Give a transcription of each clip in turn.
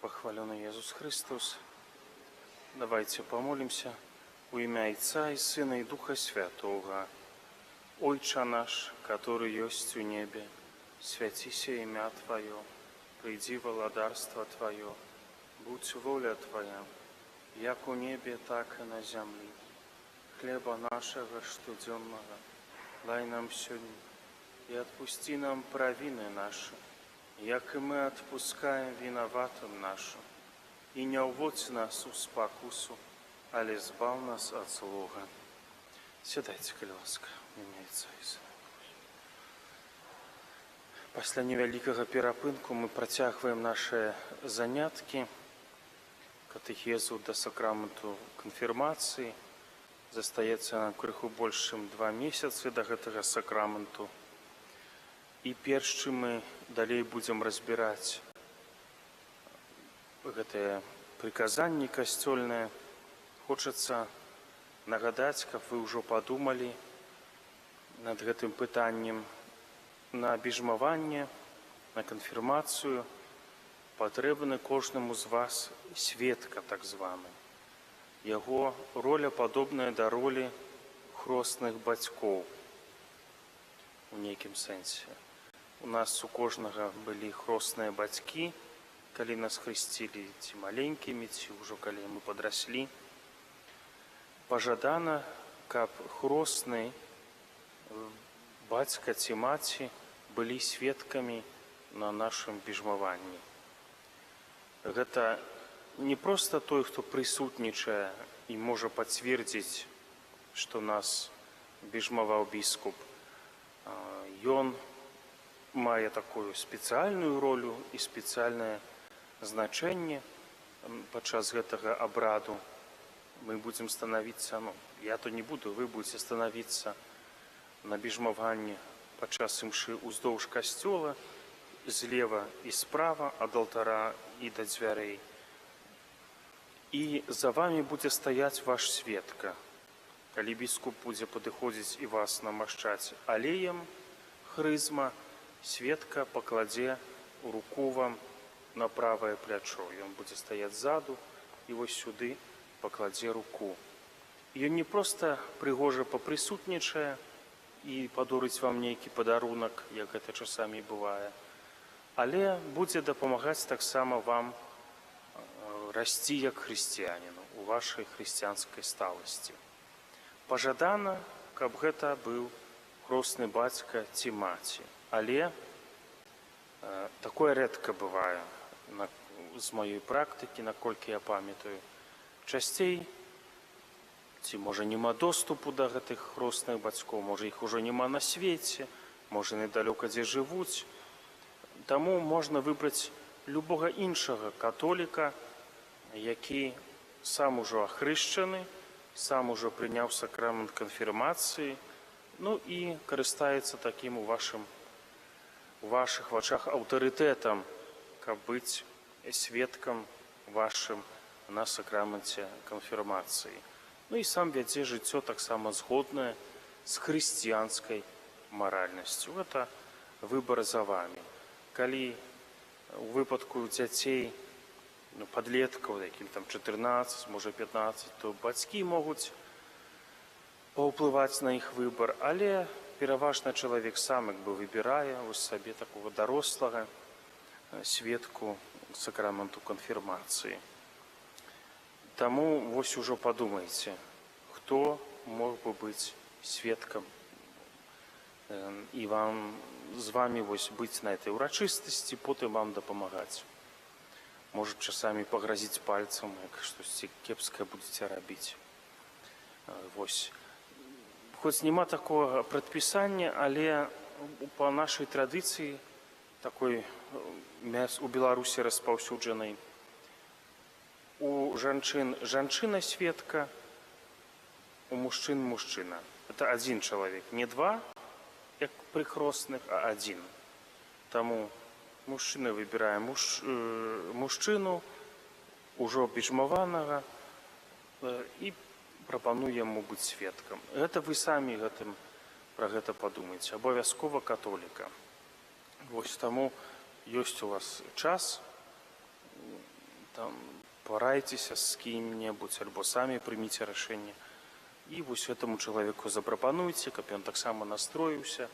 Похваленный Иисус Христос. Давайте помолимся во имя Отца и Сына и Духа Святого. Отче наш, который есть у небе, святися имя Твое, приди владарство Твое, будь воля Твоя, як у небе, так и на земле. Хлеба нашего штоденного дай нам сегодня, и отпусти нам провины наши, як и мы отпускаем виноватым нашим. И не уводь нас в спокусу, але збав нас от злого. Сідайте, коли ласка, міняється і Сина. Пасля невялікага перапынку мы працягваем наши заняткі катэхезу да сакраменту канфірмацыі. Застаецца нам крыху больш, чым 2 месяцы да гэтага сакраменту. І перш чым мы далей будзем разбіраць гэтыя прыказанні касцёльныя, хочацца нагадаць, каб вы ўжо падумалі над гэтым пытаннем. На біжмаванне, на канфірмацыю патрэбны кожнаму з вас сведка, так званы. Яго роля падобная да ролі хросных бацькоў у нейкім сэнсе. У нас у кожнага былі хросныя бацькі, калі нас хрысцілі ці маленькімі, ці ўжо калі мы падраслі. Пажадана, каб хросны бацька ці маці былі сведкамі на нашым біжмаванні. Гэта не проста той, хто прысутнічае і можа пацвердзіць, што нас біжмаваў біскуп. Ён мае такую спецыяльную ролю і спецыяльнае значэнне падчас гэтага абраду. Мы будзем станавіцца, я то не буду, вы будзеце станавіцца на біжмаванні падчас імшы ўздоўж касцёла, злева і справа ад алтара і да дзвярэй. І за вами будзе стаяць ваш сведка. Калі біскуп будзе падыходзіць і вас намашчаць алеем хрызма, сведка пакладзе руку вам на правае плячо. Ён будзе стаяць ззаду і вось сюды пакладзе руку. Ён не проста прыгожа папрысутнічае і падорыць вам нейкі падарунак, як гэта часамі бывае, але будзе дапамагаць таксама вам расці як хрысціяніну у вашай хрысціянскай сталасці. Пажадана, каб гэта быў хросны бацька ці маці, але такое рэдка бывае з маёй практыкі, наколькі я памятаю. Часцей, ці можа няма доступу да гэтых хросных бацькоў, можа іх ужо няма на свеце, можа недалёка дзе жывуць. Таму можна выбраць любога іншага католіка, які сам ужо ахрышчаны, сам ужо прыняў сакрамент канфірмацыі, і карыстаецца такім у вашых вачах аўтарытэтам, каб быць сведкам вашым на сакраменце канфірмацыі. І сам вядзе жыццё таксама згоднае з хрысціянскай маральнасцю. Гэта выбар за вами. Калі у выпадку дзяцей, падлеткаў, якім там 14, можа 15, то бацькі могуць паўплываць на іх выбар, але пераважна чалавек сам як бы выбірае вось сабе такого дарослага сведку сакраменту канфірмацыі. Таму вось ужо падумайце, хто мог бы быць сведкам і з вами вось быць на этой урачыстасці, потым вам дапамагаць. Можа часамі пагразіць пальцам, як штосьці кепскае будзеце рабіць. Вось. Хоць няма такога прадпісання, але па нашай традыцыі, такой у Беларусі распаўсюджанай, у жанчын жанчына сведка, у мужчын мужчына. Это адзін чалавек, не 2, як пры хросных, а 1. Таму мужчына выбірае мужчыну, ужо біжмаванага, і прапануе яму быць сведкам. Гэта вы самі пра гэта падумайце. Абавязкова католіка. Вось таму ёсць у вас час там парайцеся з кім-небудзь альбо самі прыміце рашэнне. І вось гэтаму чалавеку запрапануйце, каб ён таксама настроіўся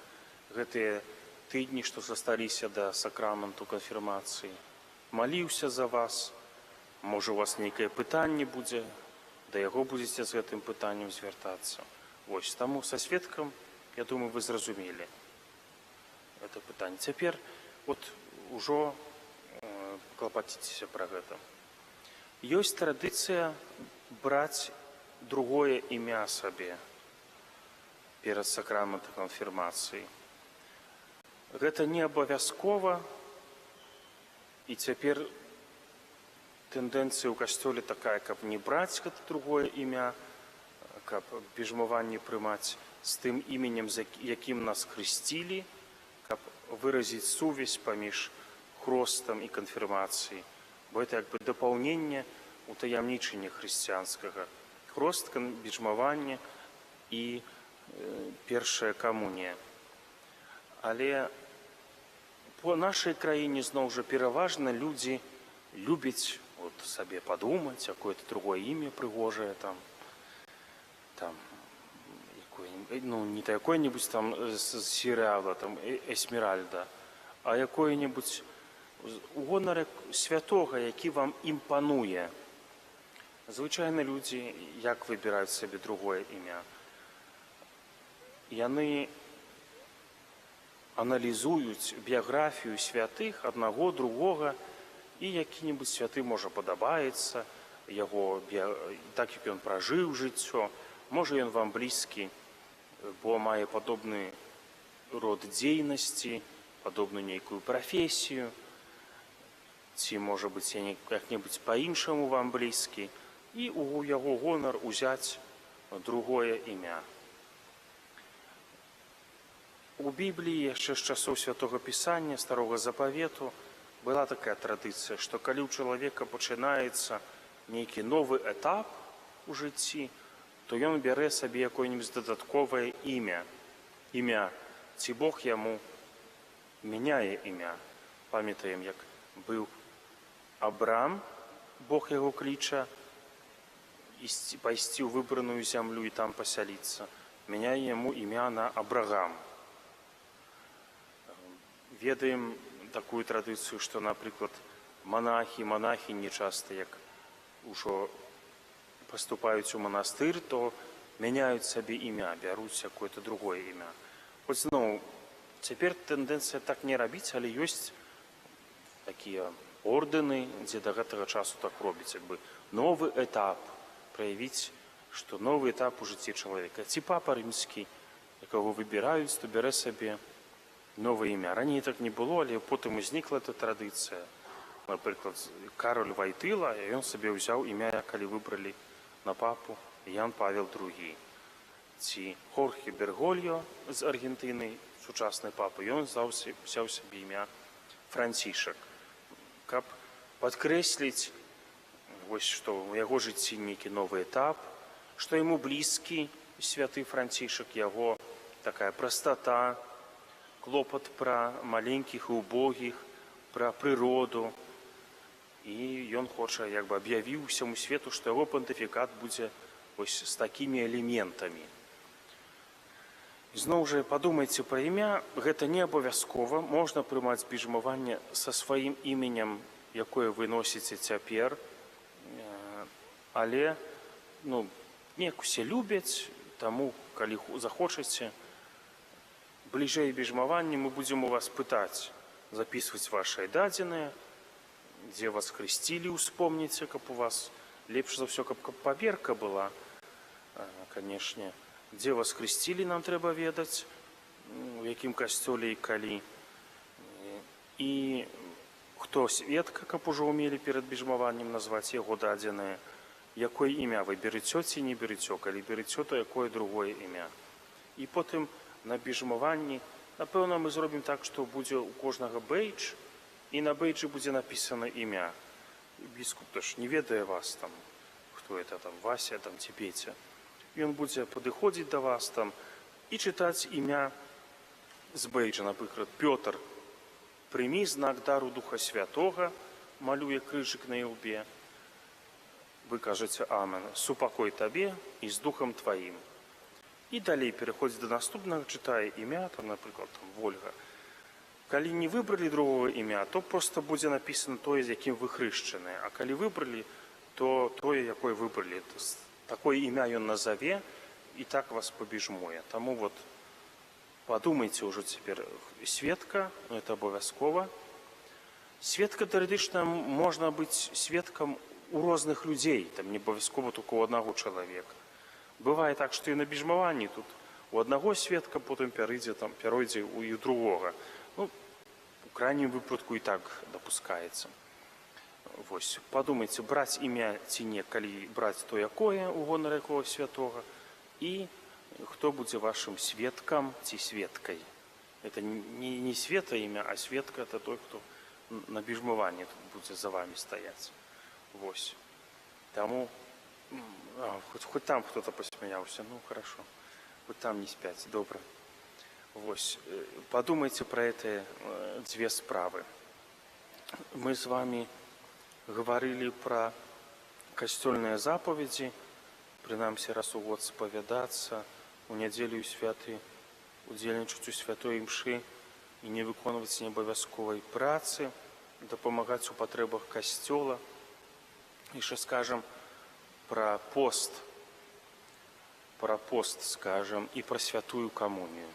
гэтыя тыдні, што засталіся да сакраменту канфірмацыі, маліўся за вас, можа у вас нейкае пытанне будзе, да яго будзеце з гэтым пытаннем звяртацца. Вось, таму са сведкам, я думаю, вы зразумелі гэта пытанне. Цяпер от ужо клапаціцеся пра гэта. Ёсць традыцыя браць другое імя сабе перад сакраментам канфірмацыі. Гэта не абавязкова, і цяпер тэндэнцыя ў касцёле такая, каб не браць гэта другое імя, каб біжмаванне прымаць з тым іменем, якім нас хрысцілі, каб выразіць сувязь паміж хростам і канфірмацыяй, бо это як бы дапаўненне утаямнічання хрысціянскага. Хрост, біжмаванне і першая камунія. Але по нашай краіне зноў жа пераважна людзі любяць сабе падумаць, якое-то другое імя прыгожае, не якое-небудзь там з серыяла Эсмеральда, а якое-небудзь у гонар святога, які вам імпануе. Звычайна людзі як выбіраюць сабе другое імя? Яны аналізуюць біяграфію святых аднаго, другога, і які-небудзь святы можа падабаецца, яго, так як ён пражыў жыццё, можа ён вам блізкі, бо мае падобны род дзейнасці, падобную нейкую прафесію, ці, можа быць, як-небудзь па-іншаму вам блізкі, і у яго гонар узяць другое імя. У Бібліі яшчэ з часоў Святога Пісання, Старога Запавету, была такая традыцыя, што калі ў чалавека пачынаецца нейкі новы этап у жыцці, то ён бярэ сабе якое-небудзь дадатковае імя. Ці Бог яму мяняе імя. Памятаем, як быў Абрам, Бог яго кліча пайсці ў выбраную зямлю і там пасяліцца. Мяняе яму імя на Абрагам. Ведаем такую традыцыю, што, напрыклад, монахіні часта, як ужо паступаюць у манастыр, то мяняюць сабе імя, бяруць якое-то другое імя. Хоць зноў, цяпер тэндэнцыя так не рабіць, але ёсць такія ордэны, дзе да гэтага часу так робіць, як бы новы этап, праявіць, што новы этап у жыцці чалавека. Ці папа рымскі, якого выбіраюць, то бярэ сабе новае імя. Раней так не было, але потым узнікла эта традыцыя. Напрыклад, Кароль Вайтыла, ён сабе ўзяў імя, калі выбралі на папу Ян Павел II. Ці Хорхе Бергольо з Аргентыны, сучасны папа, ён взяў сабе імя Францішак, каб падкрэсліць, што ў яго жыцці нейкі новы этап, што яму блізкі святы Францішак, яго такая прастата, клопат пра маленькіх і убогіх, пра прыроду. І ён хоча, як бы аб'явіў усяму свету, што яго пантыфікат будзе з такімі элементамі. Зноў жа, падумайце пра імя, гэта не абавязкова, можна прымаць біжмаванне са сваім іменем, якое вы носіце цяпер, але неяк усе любяць, таму, калі захочаце, бліжэй біжмаванне мы будзем у вас пытаць, запісваць вашыя дадзеныя, дзе вас хрысцілі, успомніце, каб у вас лепш за ўсё, каб паверка была, канешне, дзе вас хрысцілі, нам трэба ведаць, у якім касцёле і калі. І хто сведка, каб ужо ўмелі перад біжмаваннем назваць яго дадзенае, якое імя вы берыцё ці не берыцё, калі берыцё, то якое другое імя. І потым на біжмаванні, напэўна, мы зробім так, што будзе у кожнага бэйдж, і на бэйджы будзе напісана імя. Біскуп ж не ведае вас, хто это, Вася, ці Петя. Ён будзе падыходзіць да вас і чытаць імя з бэйджа, напрыклад, Пётр, прымі знак дару Духа Святога, малюе крыжык на ілбе, вы кажаце амен, супакой табе і з духам тваім. І далей пераходзіць да наступнага, чытае імя, там, напрыклад, Вольга. Калі не выбралі другого імя, то проста будзе напісана тое, з якім вы хрышчаныя. А калі выбралі, то тое, якое выбралі. Такое імя ён назаве, і так вас пабіжмуе. Таму вот падумайце ўжо цяпер. Сведка, это абавязкова. Сведка тэарэтычна можна быць сведкам у розных людзей, там не абавязкова толькі у аднаго чалавека. Бывае так, што і на біжмаванні тут у аднаго сведка, потым пяройдзе у другога. Ну, у крайнім выпадку і так дапускаецца. Вось, падумайце, браць імя ці не, калі браць то якое, у гонар якого святога, і хто будзе вашым сведкам ці сведкай. Это не света імя, а сведка это той, хто на біжмаванні тут будзе за вами стаяць. Вось. Таму, хоть там кто-то посмяяўся, ну хорошо, хоть там не спяць, добра. Вось, подумайте про эти две справы. Мы с вами говорили про касцёльныя заповеди, прынамсі раз у год спавядацца, у нядзелю і святы удзельнічаць у святой імшы і не выконваць неабавязковай працы, дапамагаць у патрэбах касцёла. Яшчэ скажам про пост, скажем, і про святую камунію.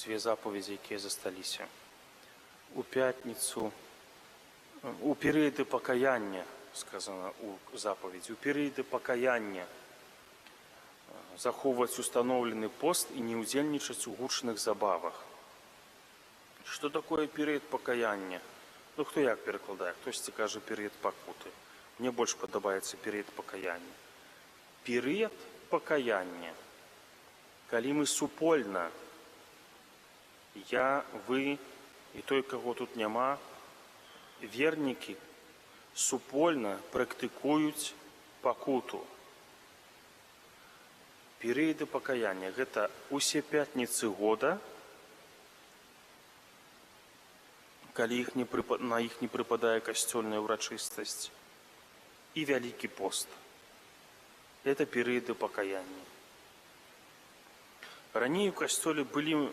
Две заповеди, якія засталіся. У пятніцу, у перыяды пакаяння, сказано у заповедzi, у перыяды пакаяння захоўваць установлены пост і не ўдзельнічаць у гучных забавах. Што такое перыяд пакаяння? Ну, хто як перакладае? Хтосьці кажа перыяд пакуты. Мне больш падабаецца перыяд пакаяння. Перыяд пакаяння, калі мы супольна, я, вы і той, каго тут няма, вернікі супольна практыкуюць пакуту. Перыяды пакаяння – гэта усе пятніцы года, калі на іх не прыпадае касцёльная ўрачыстасць, і вялікі пост. Это перыяды пакаяння. Раней у касцёле былі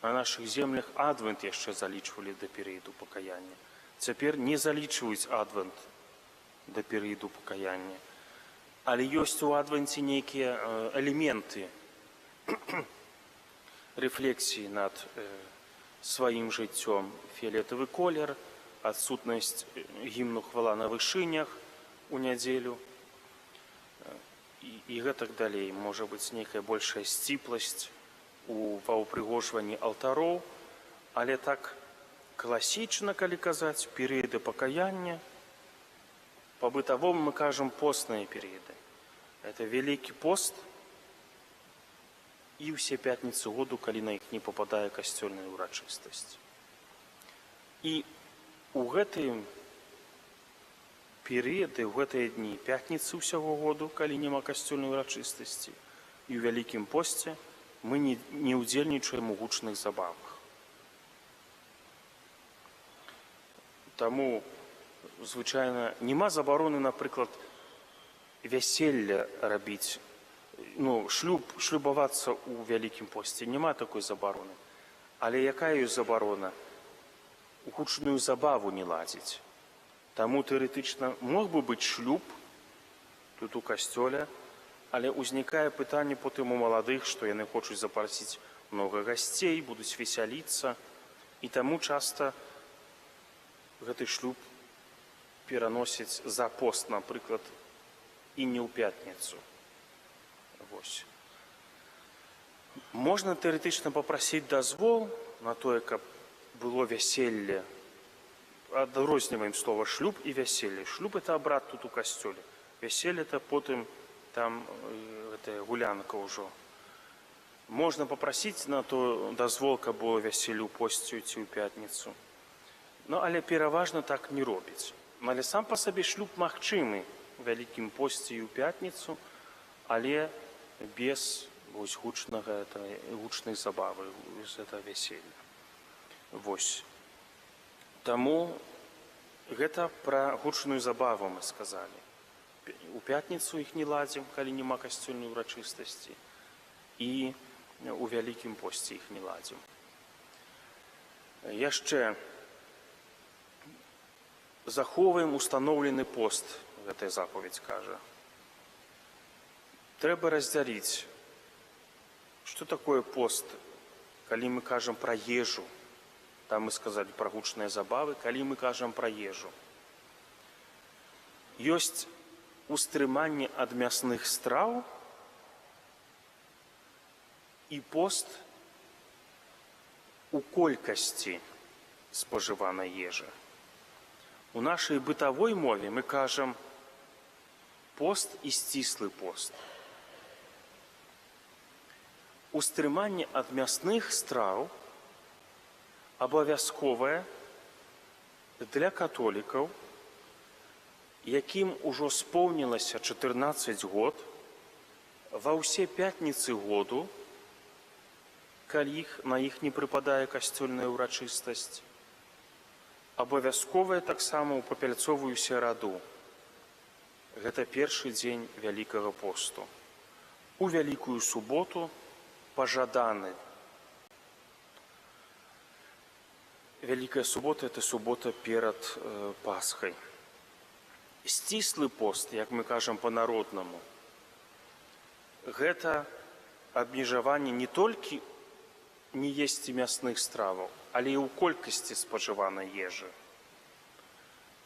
на наших землях адвент яшчэ залічвалі да перыяду пакаяння. Цяпер не залічваюць адвент да перыяду пакаяння. Але ёсць у адвенце нейкія элементы рэфлексіі над сваім жыццём. Фіялетавы колер, адсутнасць гімну хвала на вышынях у нядзелю і гэтак далей. Можа быць нейкая большая сціпласць ва ўпрыгожванні алтароў, але так класічна, калі казаць, перыяды пакаяння, па-бытавому мы кажам постныя перыяды. Это вялікі пост і ўсе пятніцы году, калі на іх не пападае касцёльная ўрачыстасць. І у гэтыя перыяды, у гэтыя дні пятніцы ўсяго году, калі няма касцёльнай ўрачыстасці, і ў вялікім посце мы не ўдзельнічаем у гучных забавах. Таму, звычайна, няма забароны, напрыклад, вяселля рабіць, ну, шлюбавацца ў вялікім посце. Няма такой забароны. Але якая ёсць забарона? Гучную забаву не ладзіць. Таму тэарэтычна мог бы быць шлюб тут у касцёле, але ўзнікае пытанне потым у маладых, што яны хочуць запрасіць многа гасцей, будуць весяліцца, і таму часта гэты шлюб пераносяць за пост, напрыклад, і не ў пятніцу. Вось. Можна тэарэтычна папрасіць дазвол на тое, каб было вяселле. Адрозніваем слова шлюб і вяселле. Шлюб – это абрад тут у касцёле. Вяселле – это потым там гулянка ўжо. Можна папрасіць на то дазвол, каб было вяселле ў посце ці ў пятніцу. Ну, але пераважна так не робіць. Але сам па сабе шлюб магчымы у вялікім посце і ў пятніцу, але без гучнай забавы, без этого вяселля. Вось. Таму гэта пра гучную забаву мы сказалі. у пятніцу іх не ладзім, калі няма касцёльнай урачыстасці, і у Вялікім посце іх не ладзім. Яшчэ захоўваем устаноўлены пост, гэтая запаведь кажа. Трэба раздзяліць, што такое пост, калі мы кажам пра ежу, там мы сказалі пра гучныя забавы, калі мы кажам пра ежу. Ёсць устрыманне ад мясных страў і пост у колькасці спажыванай ежы. У нашай бытавой мове мы кажам пост і сціслы пост. Устрыманне ад мясных страў абавязковае для католікаў, якім ужо споўнілася 14 год, ва ўсе пятніцы году, калі на іх не прыпадае касцёльная ўрачыстасць, абавязковая таксама ў папяльцовую сераду. Гэта першы дзень Вялікага посту. У Вялікую суботу пажаданы. Вялікая субота – это субота перад Пасхай. Сціслы пост, як мы кажам па-народнаму, гэта абмежаванне не толькі не есці мясных страваў, але і ў колькасці спажыванай ежы.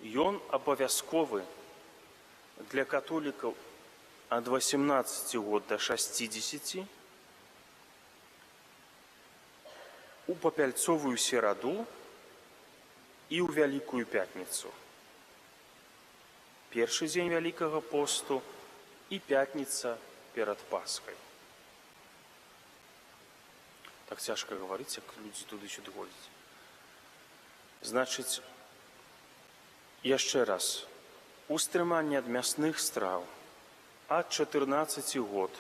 Ён абавязковы для католікаў ад 18 год да 60, у папяльцовую сераду і ў Вялікую пятніцу. Першы дзень Вялікага посту і пятніца перад Пасхай. Так цяжка гаварыць, як людзі туды-сюды ходзяць. Значыць, яшчэ раз, устрыманне ад мясных страў ад 14 год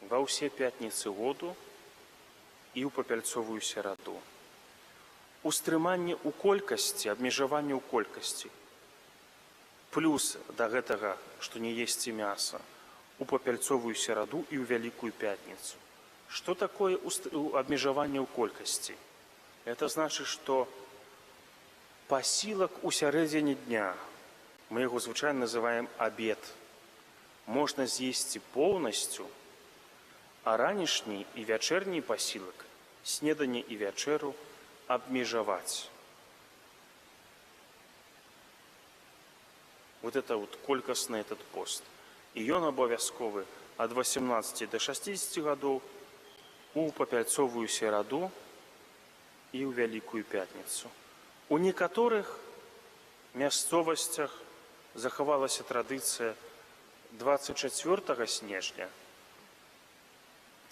ва ўсе пятніцы году і ў папяльцовую сераду. Устрыманне ў колькасці, абмежаванне ў колькасці, плюс да гэтага, што не есці мяса, у папяльцовую сераду і ў Вялікую пятніцу. Што такое абмежаванне ў колькасці? Это значыць, што пасілак у сярэдзіне дня, мы яго звычайна называем абед, можна з'есці поўнасцю, а ранішні і вячэрні пасілак, снеданне і вячэру абмежаваць. Вот это вот колькасны этот пост. І ён абавязковы ад 18 до 60 гадоў у папяльцовую сераду і ў Вялікую пятніцу. У некаторых мясцовасцях захавалася традыцыя 24 снежня,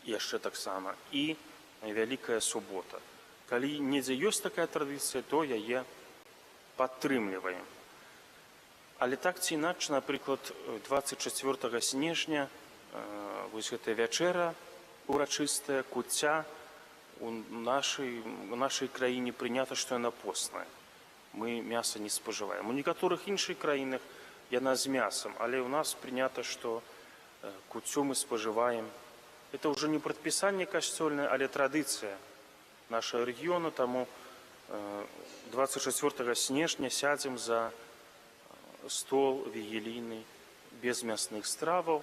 яшчэ таксама, і Вялікая субота. Калі недзе ёсць такая традыцыя, то яе падтрымліваем. Але так ці інакш, напрыклад, 24 снежня вось гэтая вячэра урачыстая, куцця, у нашай краіне прынята, што яна постная. Мы мяса не спажываем. У некаторых іншых краінах яна з мясам, але ў нас прынята, што куццю мы спажываем. Это ўжо не прадпісанне касцёльнае, але традыцыя нашага рэгіёну, таму 24 снежня сядзем за стол вігілійны без мясных страваў,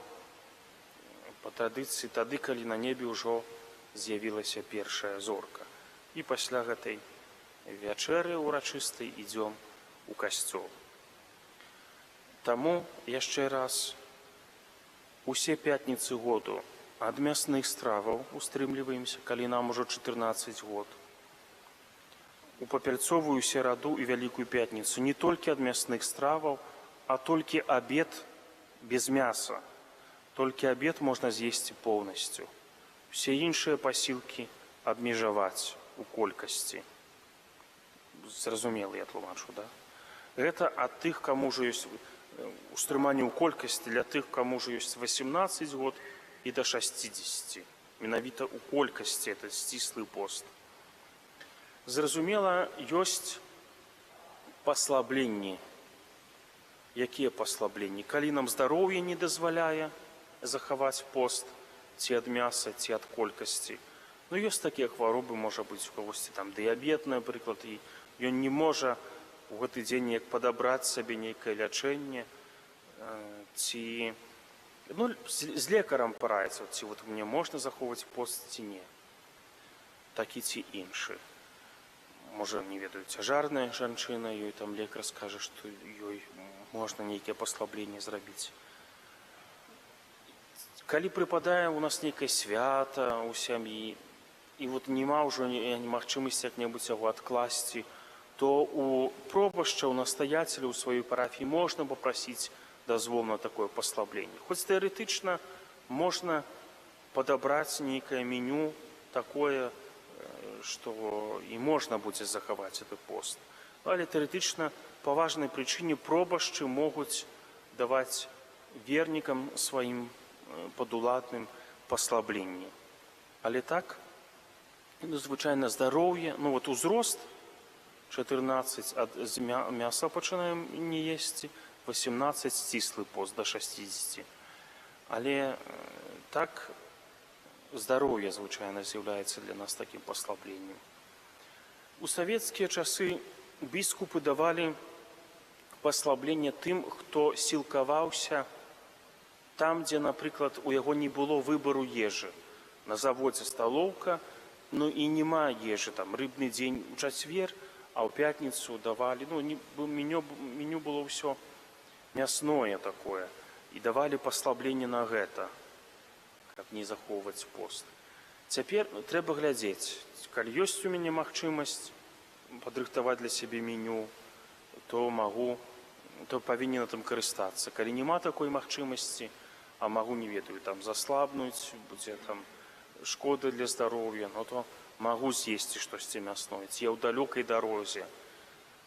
па традыцыі тады, калі на небе ўжо з'явілася першая зорка. І пасля гэтай вячэры урачыстай ідзём у касцёл. Таму яшчэ раз, усе пятніцы году ад мясных страваў устрымліваемся, калі нам ужо 14 год. У папяльцовую сераду і Вялікую пятніцу не толькі ад мясных страваў, а толькі абед без мяса. Толькі абед можна з'есці поўнасцю. Усе іншыя пасілкі абмежаваць у колькасці. Зразумела, я тлумачу, да? Гэта ад тых, каму ўжо ёсць устрыманне ў колькасці, для тых, каму ўжо ёсць 18 год і да 60. Менавіта ў колькасці это сціслы пост. Зразумела, ёсць паслабленні, Якія паслабленні? Калі нам здароўе не дазваляе захаваць пост ці ад мяса, ці ад колькасці. Ну, ёсць такія хваробы, можа быць, у кагосьці там дыябет, напрыклад, і ён не можа у гэты дзень як падабраць сабе нейкае лячэнне, ці ну, з лекарам параіцца, ці вот мне можна захоўваць пост, ці не. Такі ці іншы. Можа, не ведаю, цяжарная жанчына, ёй там лекар скажа, што ёй можна нейкія паслабленні зрабіць. Калі прыпадае у нас нейкае свята ў сям'і, і вот няма ўжо магчымасці як-небудзь яго адкласці, то у пробашча, у настаяцеля, у сваёй парафіі можна папрасіць дазвол на такое паслабленне. Хоць тэарэтычна можна падабраць нейкае меню такое, што і можна будзе захаваць гэты пост. Але тэарэтычна па важнай прычыне пробашчы могуць даваць вернікам сваім падуладным паслабленні. Але так, звычайна здароўе, ну вот узрост 14 ад мяса пачынаем не есці, 18 сціслы пост да 60. Але так здароўе звычайна з'яўляецца для нас такім паслабленнем. У савецкія часы біскупы давалі паслабленне тым, хто сілкаваўся там, дзе, напрыклад, у яго не было выбару ежы. На заводзе сталоўка, ну і няма ежы, там рыбны дзень у чацвер, а ў пятніцу давалі, ну меню было ўсё мясное такое, і давалі паслабленне на гэта, каб не захоўваць пост. Цяпер трэба глядзець, калі ёсць у мяне магчымасць падрыхтаваць для сябе меню, то павінен гэтым карыстацца. Калі няма такой магчымасці, а магу, не ведаю, там заслабнуць, будзе там шкода для здароўя, ну то магу з'есці штосьці мясное. Ці я ў далёкай дарозе.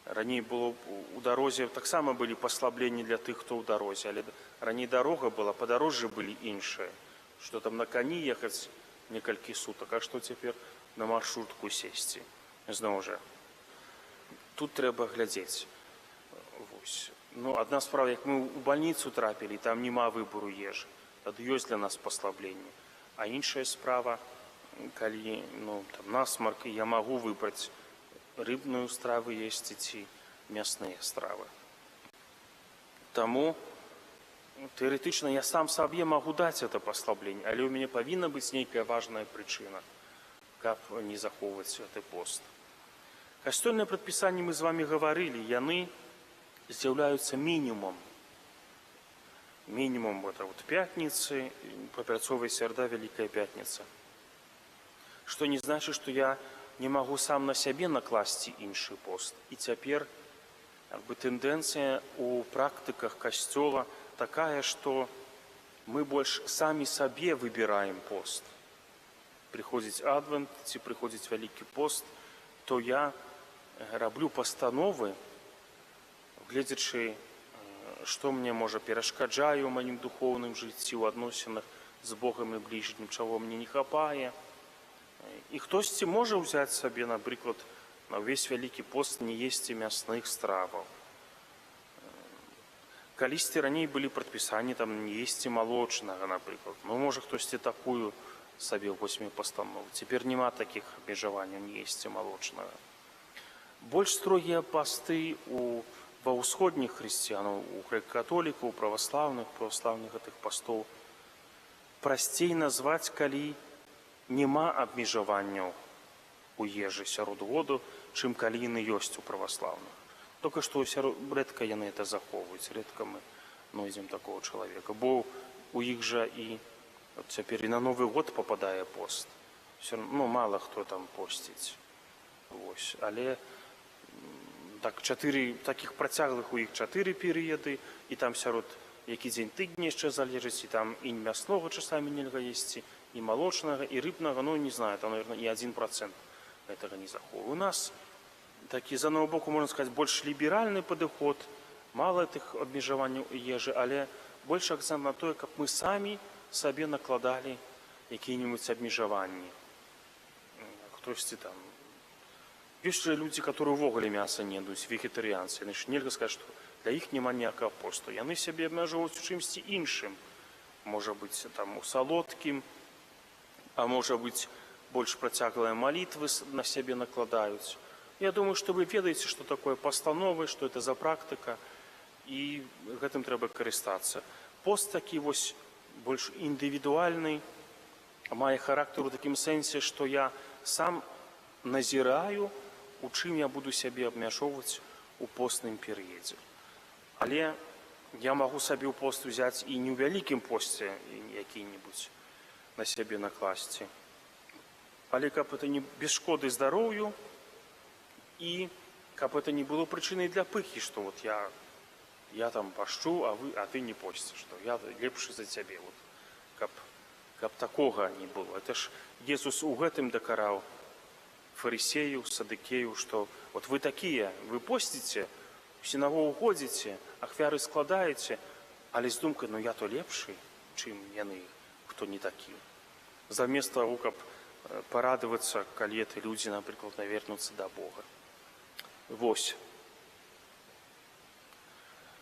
Раней было у дарозе таксама былі паслабленні для тых, хто ў дарозе, але раней дарога была, падарожжы былі іншыя. Што там на кані ехаць некалькі сутак, а што цяпер на маршрутку сесці. Зноў жа, тут трэба глядзець. Ну, адна справа, як мы ў бальніцу трапілі, там няма выбору ежы, тады ёсць для нас паслабленне. А іншая справа, калі там насмарк, я магу выбраць рыбную страву есці ці мясныя стравы. Таму тэарэтычна я сам сабе магу даць это паслабленне, але ў мяне павінна быць нейкая важная прычына, каб не захоўваць гэты пост. Касцёльныя прадпісанні мы з вамі гаварылі, яны з'яўляюцца мінімум. Мінімум это вот пятніцы, папярцовая сярда, Вялікая пятніца. Што не значыць, што я не магу сам на сябе накласці іншы пост. І цяпер тэндэнцыя у практыках касцёла такая, што мы больш самі сабе выбіраем пост. Прыходзіць адвент ці прыходзіць Вялікі пост, то я раблю пастановы, гледзячы, што мне можа перашкаджае ў маім духоўным жыцці, у адносінах з Богам і бліжнім, чаго мне не хапае. І хтосьці можа ўзяць сабе, напрыклад, на ўвесь Вялікі пост не есці мясных страваў. Калісьці раней былі прадпісанні там не есці малочнага, напрыклад. Ну, можа, хтосьці такую сабе возьме пастанову. Цяпер няма такіх абмежаванняў не есці малочнага. Больш строгія пасты ва ўсходніх хрысціянаў, у грэк-католікаў, у праваслаўных гэтых пастоў прасцей назваць, калі няма абмежаванняў у ежы сярод году, чым калі яны ёсць у праваслаўных. Толькі што рэдка яны это захоўваюць, рэдка мы знойдзем такого чалавека, бо у іх жа і цяпер і на Новы год пападае пост. Мала хто там посціць. Але такіх працяглых у іх 4 перыяды, і там сярод які дзень тыдня яшчэ залежыць, і там і мяснога часамі нельга есці, і малочнага, і рыбнага, не знаю, там, наверное, і 1% гэтага не захоўвае. У нас такі, з аднаго боку, можна сказаць, больш ліберальны падыход, мала тых абмежаванняў ежы, але больш акцэнт на тое, каб мы самі сабе накладалі якія-небудзь абмежаванні. Хтосьці там... Ёсць жа людзі, которые ўвогуле мяса не ядуць, вегетарыянцы. Нельга сказаць, што Для іх няма ніякага посту. Яны сябе абмяжоўваюць у чымсьці іншым. Можа быць, там, у салодкім, а можа быць, больш працяглыя малітвы на сябе накладаюць. Я думаю, што вы ведаеце, што такое пастановы, што это за практыка, і гэтым трэба карыстацца. Пост такі вось больш індывідуальны, мае характар у такім сэнсе, што я сам назіраю, у чым я буду сябе абмяжоўваць у постным перыядзе. Але я магу сабе ў пост узяць і не ў вялікім посце які-небудзь на сябе накласці. Але каб это не без шкоды здароўю і каб это не было прычынай для пыхі, што вот я там пашчу, а ты не посціш, што я лепшы за цябе. Вот, каб такога не было. Это ж Езус у гэтым дакараў фарысею, садыкею, што вот вы такія, вы посціце, у сінагогу ходзіце, ахвяры складаеце, але з думкай, ну я то лепшы, чым яны, хто не такі. Замест таго, каб парадавацца, калі это людзі, напрыклад, навернуцца да Бога. Вось.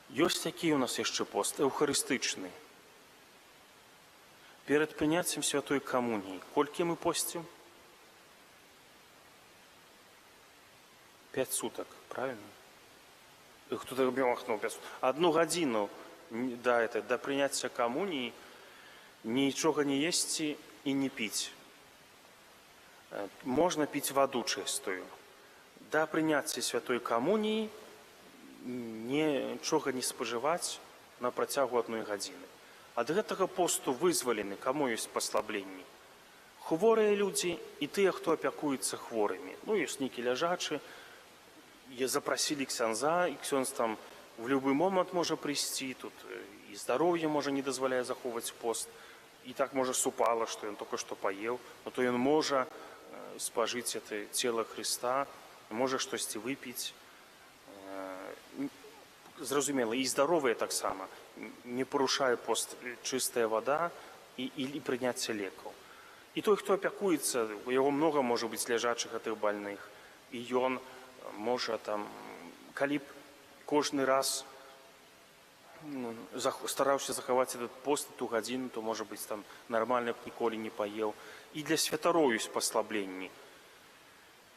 Ёсць такі у нас яшчэ пост, эўхарыстычны. Перад прыняццем святой камуніі. Колькі мы посцім? 5 сутак, правильно? Кто-то махнул 5 сутак. 1 гадзіну да прыняцця камуніі нічога не есці і не піць. Можна піць ваду чыстую. Да прыняцця святой камуніі нічога не спажываць на працягу 1 гадзіны. Ад гэтага посту вызвалены, каму ёсць паслабленні. Хворыя людзі і тыя, хто апякуецца хворымі. Ну, ёсць нейкі ляжачы, запрасілі ксяндза, і ксёндз там в любы момант можа прыйсці, тут і здароўе можа не дазваляе захоўваць пост, і так можа супала, што ён толькі што паеў, но то ён можа спажыць это цела Хрыста, можа штосьці выпіць. Зразумела, і здаровыя таксама. Не парушае пост чыстая вада і прыняцце лекаў. І той, хто апякуецца, у яго многа можа быць ляжачых гэтых больных, і ён можа там, калі б кожны раз стараўся захаваць этот пост ту гадзіну, то можа быць там нармальна б ніколі не паеў. І для святароў ёсць паслабленні.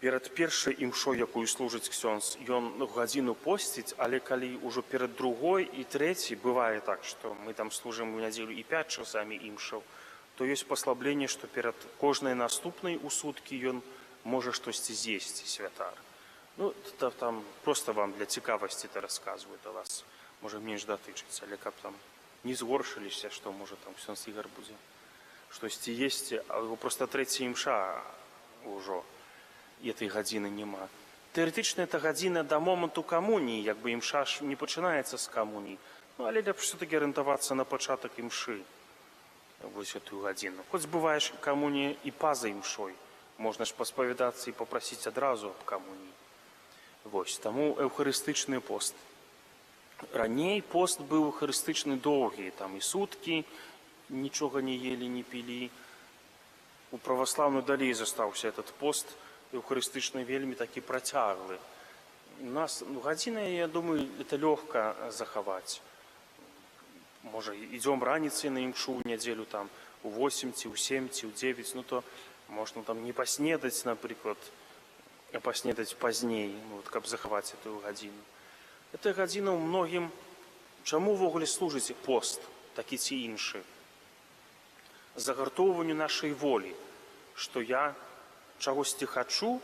Перад першай імшой, якую служыць ксёндз, ён гадзіну посціць, але калі ўжо перад другой і трэцяй, бывае так, што мы там служым у нядзелю і 5 часамі імшаў, то ёсць паслабленне, што перад кожнай наступнай у суткі ён можа штосьці з'есці, святар. Ну, там проста вам для цікавасці это расказваю, да вас можа менш датычыцца, але каб там не згоршыліся, што можа там ксёндз Ігар будзе штосьці есці, а яго проста трэця імша ўжо. І этой гадзіны няма. Тэарэтычна, это гадзіна да моманту камуніі, як бы імша ж не пачынаецца з камуніі. Ну, але лепш все-таки арыентавацца на пачатак імшы. Вось эту гадзіну. Хоць бываеш камунія і па-за імшой. Можна ж паспавядацца і папрасіць адразу аб камуніі. Вось, таму эўхарыстычны пост. Раней пост быў эўхарыстычны доўгі, там і суткі нічога не елі, не пілі. У праваслаўную далей застаўся этот пост, эўхарыстычны вельмі такі працяглы. У нас гадзіна, я думаю, это лёгка захаваць. Можа, ідзём раніцай на імшу ў нядзелю там у 8 ці ў 7 ці ў 9, ну то можна там не паснедаць, напрыклад, а паснедаць пазней, ну, вот, каб захаваць эту гадзіну. Эта гадзіна ў многім, чаму ўвогуле служыць пост, такі ці іншы? Загартоўванню нашай волі, што я чагосьці хачу,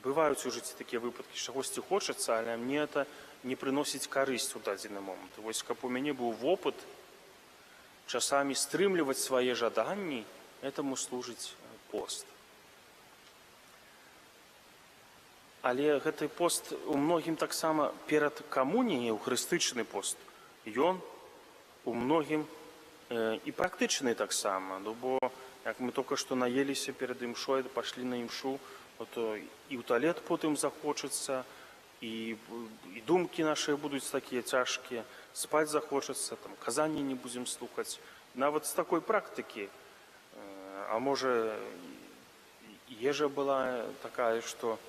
бываюць у жыцці такія выпадкі, чагосьці хочацца, але мне это не прыносіць карысць у дадзены момант. Вось каб у мяне быў вопыт часамі стрымліваць свае жаданні, этаму служыць пост. Але гэты пост у многім таксама перад камуніяй, эўхарыстычны пост, ён у многім і практычны таксама, ну бо як мы только што наеліся перад імшой, пашлі на імшу, то і ў туалет потым захочацца, і думкі нашыя будуць такія цяжкія, спаць захочацца, там казанні не будзем слухаць. Нават з такой практыкі, а можа, ежа была такая, што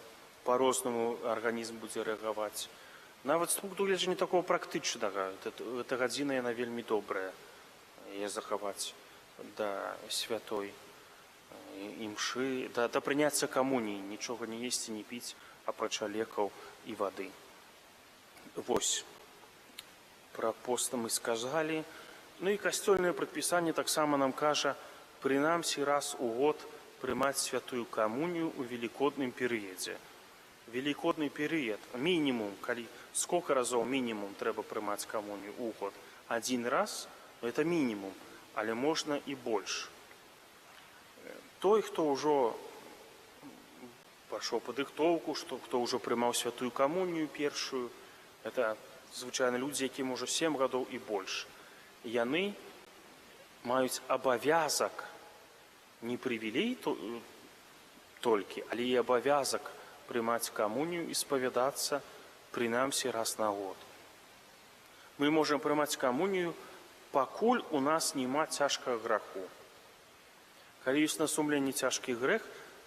па-рознаму арганізм будзе рэагаваць. Нават з пункту гледжання такого практычнага, гэта гадзіна яна вельмі добрая, яе захаваць да святой імшы, да прыняцця камуніі, нічога не есці, не піць, апрача лекаў і вады. Вось, пра пост мы сказалі. Ну і касцёльнае прадпісанне таксама нам кажа, прынамсі раз у год прымаць святую камунію ў велікодным перыядзе. Велікодны перыяд, мінімум, сколько разоў мінімум трэба прымаць камунію ў год? Адзін раз, это мінімум, але можна і больш. Той, хто ўжо пайшоў падрыхтоўку, хто ўжо прымаў святую камунію першую, это звычайна людзі, якім ужо 7 гадоў і больш. Яны маюць абавязак, не прывілей толькі, але і абавязак прымаць камунію і спавядацца прынамсі раз на год. Мы можам прымаць камунію, пакуль у нас няма цяжкага граху. Калі ёсць на сумленні цяжкі грэх,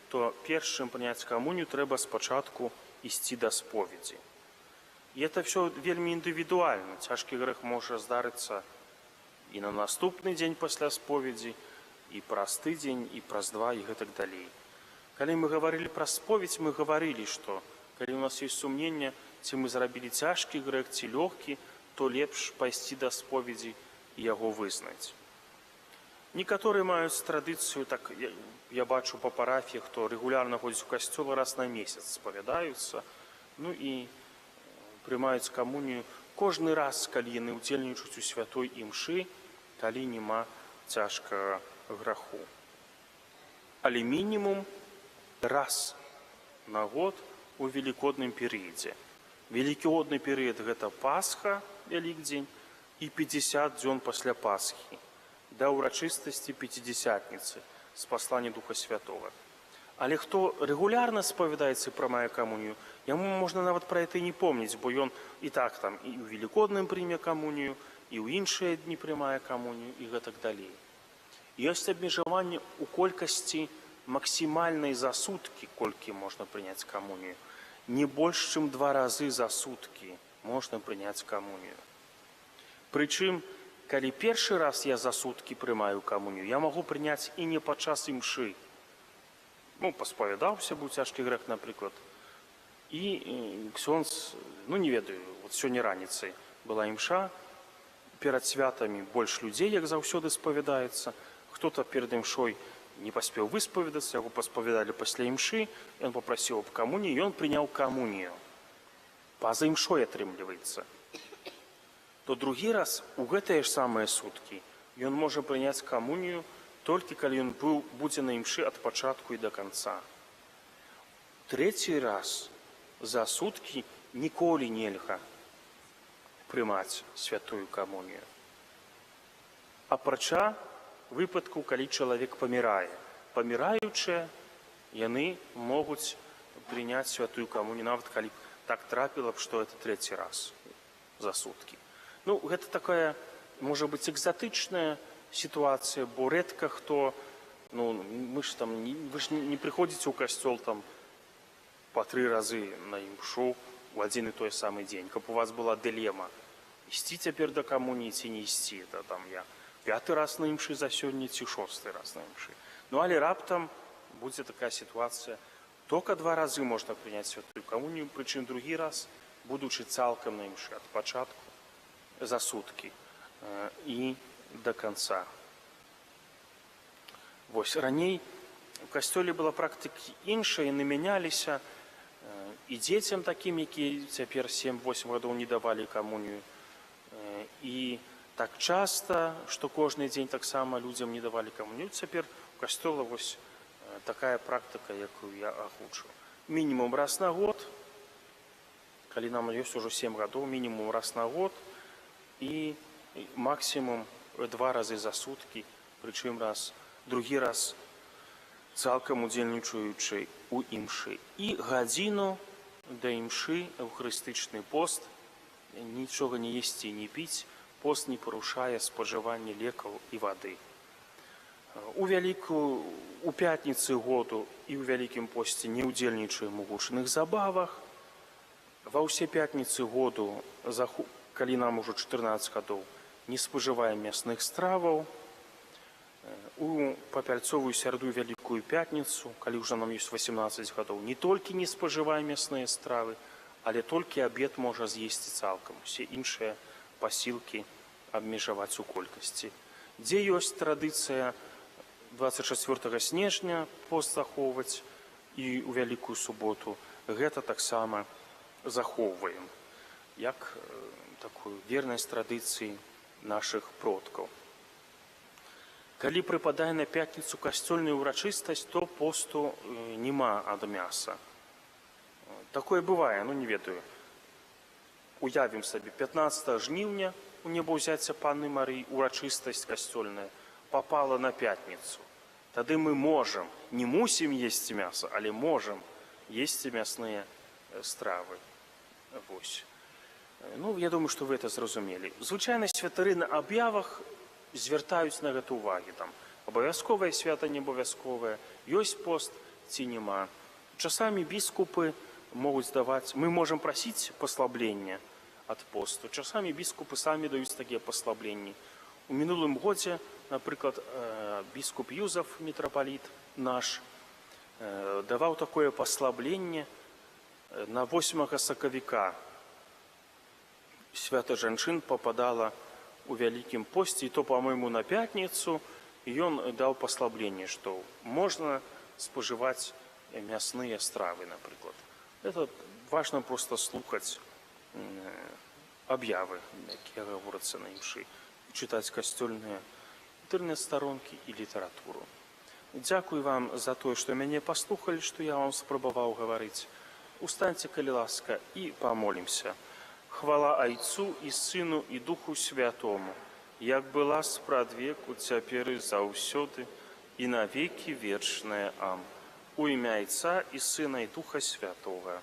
то перш чым прыняць камунію, трэба спачатку ісці да споведзі. І это все вельмі індывідуальна. Цяжкі грэх можа здарыцца і на наступны дзень пасля споведзі, і праз тыдзень, і праз 2, і гэтак далей. Калі мы гаварылі пра споведзь, мы гаварылі, што калі у нас ёсць сумненне, ці мы зрабілі цяжкі грэх, ці лёгкі, то лепш пайсці да споведзі і яго вызнаць. Некаторыя маюць традыцыю, так я бачу па парафіях, хто рэгулярна ходзіць у касцёл, раз на месяц спавядаюцца, ну і прымаюць камунію кожны раз, калі яны ўдзельнічаюць у святой імшы, калі няма цяжкага граху. Але мінімум раз на год у велікодным перыядзе. Велікодны перыяд – гэта Пасха, Вялікдзень, і 50 дзён пасля Пасхі, да ўрачыстасці Пяцідзясятніцы з паслання Духа Святога. Але хто рэгулярна спавядаецца і прымае камунію, яму можна нават пра гэта і не помніць, бо ён і так там і ў велікодным прыме камунію, і ў іншыя дні прымае камунію, і гэтак далей. Ёсць абмежаванне ў колькасці максімальнай за суткі, колькі можна прыняць камунію. Не больш, чым 2 разы за суткі можна прыняць камунію. Прычым, калі першы раз я за суткі прымаю камунію, я магу прыняць і не падчас імшы. Паспавядаўся, быў цяжкі грэх, напрыклад. І ксёндз, не ведаю, сёння раніцай была імша, перад святамі больш людзей, як заўсёды, спавядаецца. Хто-то перад імшой не паспеў выспаведацца, яго паспавядалі пасля імшы, ён папрасіў аб камуніі, ён прыняў камунію. Па-за імшой атрымліваецца. То другі раз у гэтыя ж самыя суткі ён можа прыняць камунію толькі калі ён будзе на імшы ад пачатку і да канца. Трэці раз за суткі ніколі нельга прымаць святую камунію. Апрача выпадку, калі чалавек памірае. Паміраючыя, яны могуць прыняць святую камунію, нават калі так трапіла б, што это 3-й раз за суткі. Гэта такая, можа быць, экзатычная сітуацыя, бо рэдка хто, вы ж не прыходзіце ў касцёл там па 3 разы на імшу ў адзін і той самы дзень, каб у вас была дылема, ісці цяпер да камуніі ці не ісці, там я 5-й раз на імшы за сёння ці 6-й раз на імшы. Але раптам будзе такая сітуацыя, толькі 2 разы можна прыняць святую камунію, прычым другі раз, будучы цалкам на імшы ад пачатку за суткі і да канца. Вось, раней у касцёле была практыка іншая, яны мяняліся, і дзецям такім, якія цяпер 7-8 гадоў не давалі камунію, і так часта, што кожны дзень таксама людзям не давалі камунію. Цяпер у касцёла вось такая практыка, якую я агучыў. Мінімум раз на год, калі нам ёсць ужо 7 гадоў, мінімум раз на год, і максімум 2 разы за суткі, прычым другі раз цалкам удзельнічаючы ў імшы. І гадзіну да імшы эўхарыстычны пост, нічога не есці і не піць, пост не парушае спажыванне лекаў і вады. У пятніцы году і ў вялікім посце не ўдзельнічаем у гучных забавах, Ва ўсе пятніцы году, калі нам ужо 14 гадоў, не спажываем мясных страваў. У папяльцовую сярэду Вялікую пятніцу, калі ўжо нам ёсць 18 гадоў, не толькі не спажываем мясныя стравы, але толькі абед можа з'есці цалкам. Усе іншыя пасілкі абмежаваць у колькасці. Дзе ёсць традыцыя 24 снежня пост захоўваць і ў Вялікую суботу, гэта таксама захоўваем, як такую вернасць традыцыі нашых продкаў. Калі прыпадае на пятніцу касцёльная ўрачыстасць, то посту няма ад мяса. Такое бывае, не ведаю. Уявім сабе, 15 жніўня у небаўзяцця Панны Марыі ўрачыстасць касцёльная папала на пятніцу. Тады мы можам, не мусім есці мяса, але можам есці мясныя стравы. Вось. Я думаю, што вы это зразумелі. Звычайна святары на аб'явах звяртаюць на гэта ўвагі. Абавязковае свята, не абавязковае, ёсць пост ці няма. Часамі біскупы могуць даваць, мы можам прасіць паслаблення ад посту. Часамі біскупы самі даюць такія паслабленні. У мінулым годзе, напрыклад, біскуп Юзаф, мітрапаліт наш, даваў такое паслабленне на 8 сакавіка. Свята жанчын пападала у Вялікім посце, і то, па-мойму, на пятніцу, і ён даў паслабленне, што можна спажываць мясныя стравы, напрыклад. Это важна проста слухаць аб'явы, якія гаворацца на імшы, чытаць касцёльныя інтэрнэт-старонкі і літаратуру. Дзякую вам за тое, што мяне паслухалі, што я вам спрабаваў гаварыць. Устаньце, калі ласка, і памолімся. Хвала Айцу і Сыну і Духу Святому, як была спрадвеку, цяпер і заўсёды, і навекі вечная. Ам. У імя Айца і Сына і Духа Святога.